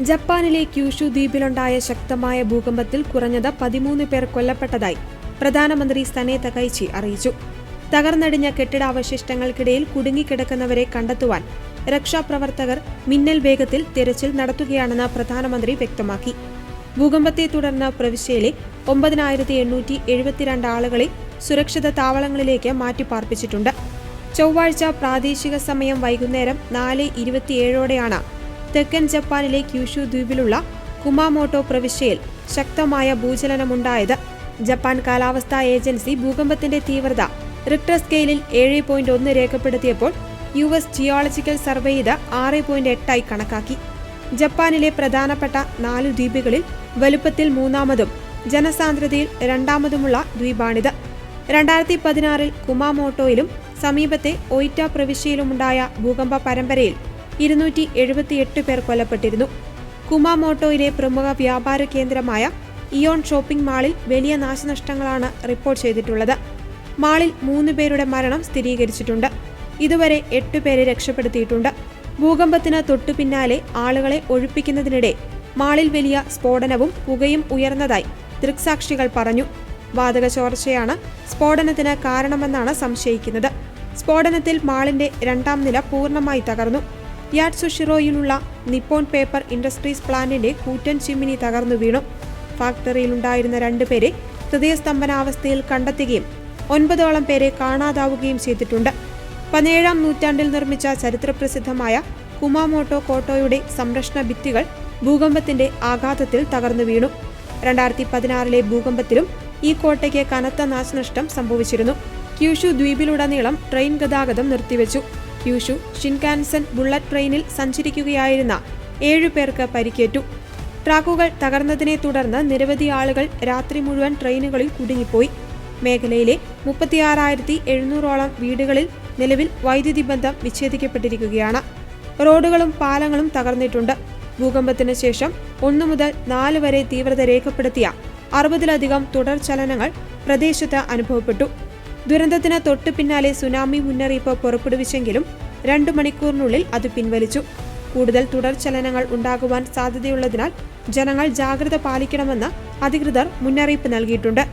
ജപ്പാനിലെ ക്യൂഷു ദ്വീപിലുണ്ടായ ശക്തമായ ഭൂകമ്പത്തിൽ കുറഞ്ഞത് 13 പേർ കൊല്ലപ്പെട്ടതായി പ്രധാനമന്ത്രി സനെ തകൈച്ചി അറിയിച്ചു. തകർന്നടിഞ്ഞ കെട്ടിടാവശിഷ്ടങ്ങൾക്കിടയിൽ കുടുങ്ങിക്കിടക്കുന്നവരെ കണ്ടെത്തുവാൻ രക്ഷാപ്രവർത്തകർ മിന്നൽ വേഗത്തിൽ തിരച്ചിൽ നടത്തുകയാണെന്ന് പ്രധാനമന്ത്രി വ്യക്തമാക്കി. ഭൂകമ്പത്തെ തുടർന്ന് പ്രവിശ്യയിലെ 9872 ആളുകളെ സുരക്ഷിത താവളങ്ങളിലേക്ക് മാറ്റിപ്പാർപ്പിച്ചിട്ടുണ്ട്. ചൊവ്വാഴ്ച പ്രാദേശിക സമയം വൈകുന്നേരം 4:27 തെക്കൻ ജപ്പാനിലെ ക്യൂഷു ദ്വീപിലുള്ള കുമാമോട്ടോ പ്രവിശ്യയിൽ ശക്തമായ ഭൂചലനമുണ്ടായത്. ജപ്പാൻ കാലാവസ്ഥാ ഏജൻസി ഭൂകമ്പത്തിന്റെ തീവ്രത റിക്ടർ സ്കെയിലിൽ 7.1 രേഖപ്പെടുത്തിയപ്പോൾ US ജിയോളജിക്കൽ സർവേ ഇത് 6.8 കണക്കാക്കി. ജപ്പാനിലെ പ്രധാനപ്പെട്ട 4 ദ്വീപുകളിൽ വലുപ്പത്തിൽ മൂന്നാമതും ജനസാന്ദ്രതയിൽ രണ്ടാമതുമുള്ള ദ്വീപാണിത്. 2016 കുമാമോട്ടോയിലും സമീപത്തെ ഒയിറ്റ പ്രവിശ്യയിലുമുണ്ടായ ഭൂകമ്പ പരമ്പരയിൽ 278 പേർ കൊല്ലപ്പെട്ടിരുന്നു. കുമാമോട്ടോയിലെ പ്രമുഖ വ്യാപാര കേന്ദ്രമായ ഇയോൺ ഷോപ്പിംഗ് മാളിൽ വലിയ നാശനഷ്ടങ്ങളാണ് റിപ്പോർട്ട് ചെയ്തിട്ടുള്ളത്. മാളിൽ 3 പേരുടെ മരണം സ്ഥിരീകരിച്ചിട്ടുണ്ട്. ഇതുവരെ 8 പേരെ രക്ഷപ്പെടുത്തിയിട്ടുണ്ട്. ഭൂകമ്പത്തിന് തൊട്ടു പിന്നാലെ ആളുകളെ ഒഴിപ്പിക്കുന്നതിനിടെ മാളിൽ വലിയ സ്ഫോടനവും പുകയും ഉയർന്നതായി ദൃക്സാക്ഷികൾ പറഞ്ഞു. വാതക ചോർച്ചയാണ് സ്ഫോടനത്തിന് കാരണമെന്നാണ് സംശയിക്കുന്നത്. സ്ഫോടനത്തിൽ മാളിന്റെ 2ാം നില പൂർണ്ണമായി തകർന്നു. യാറ്റ്സുഷിറോയിലുള്ള നിപ്പോൺ പേപ്പർ ഇൻഡസ്ട്രീസ് പ്ലാന്റിന്റെ കൂറ്റൻ ചിമ്മിനി തകർന്നു വീണു. ഫാക്ടറിയിലുണ്ടായിരുന്ന 2 പേരെ ഹൃദയസ്തംഭനാവസ്ഥയിൽ കണ്ടെത്തുകയും 9ഓളം പേരെ കാണാതാവുകയും ചെയ്തിട്ടുണ്ട്. 17ാം നൂറ്റാണ്ടിൽ നിർമ്മിച്ച ചരിത്രപ്രസിദ്ധമായ കുമാമോട്ടോ കോട്ടോയുടെ സംരക്ഷണ ഭിത്തികൾ ഭൂകമ്പത്തിന്റെ ആഘാതത്തിൽ തകർന്നു വീണു. 2016 ഭൂകമ്പത്തിലും ഈ കോട്ടയ്ക്ക് കനത്ത നാശനഷ്ടം സംഭവിച്ചിരുന്നു. ക്യൂഷു ദ്വീപിലുടനീളം ട്രെയിൻ ഗതാഗതം നിർത്തിവെച്ചു. ക്യൂഷു ഷിൻകാൻസൻ ബുള്ളറ്റ് ട്രെയിനിൽ സഞ്ചരിക്കുകയായിരുന്ന 7 പേർക്ക് പരിക്കേറ്റു. ട്രാക്കുകൾ തകർന്നതിനെ തുടർന്ന് നിരവധി ആളുകൾ രാത്രി മുഴുവൻ ട്രെയിനുകളിൽ കുടുങ്ങിപ്പോയി. മേഖലയിലെ 36,700ഓളം വീടുകളിൽ നിലവിൽ വൈദ്യുതി ബന്ധം വിച്ഛേദിക്കപ്പെട്ടിരിക്കുകയാണ്. റോഡുകളും പാലങ്ങളും തകർന്നിട്ടുണ്ട്. ഭൂകമ്പത്തിന് ശേഷം 1 മുതൽ 4 വരെ തീവ്രത രേഖപ്പെടുത്തിയ 60ലധികം തുടർചലനങ്ങൾ പ്രദേശത്ത് അനുഭവപ്പെട്ടു. ദുരന്തത്തിന് തൊട്ടു പിന്നാലെ സുനാമി മുന്നറിയിപ്പ് പുറപ്പെടുവിച്ചെങ്കിലും 2 മണിക്കൂറിനുള്ളിൽ അത് പിൻവലിച്ചു. കൂടുതൽ തുടർചലനങ്ങൾ ഉണ്ടാകുവാൻ സാധ്യതയുള്ളതിനാൽ ജനങ്ങൾ ജാഗ്രത പാലിക്കണമെന്ന് അധികൃതർ മുന്നറിയിപ്പ് നൽകിയിട്ടുണ്ട്.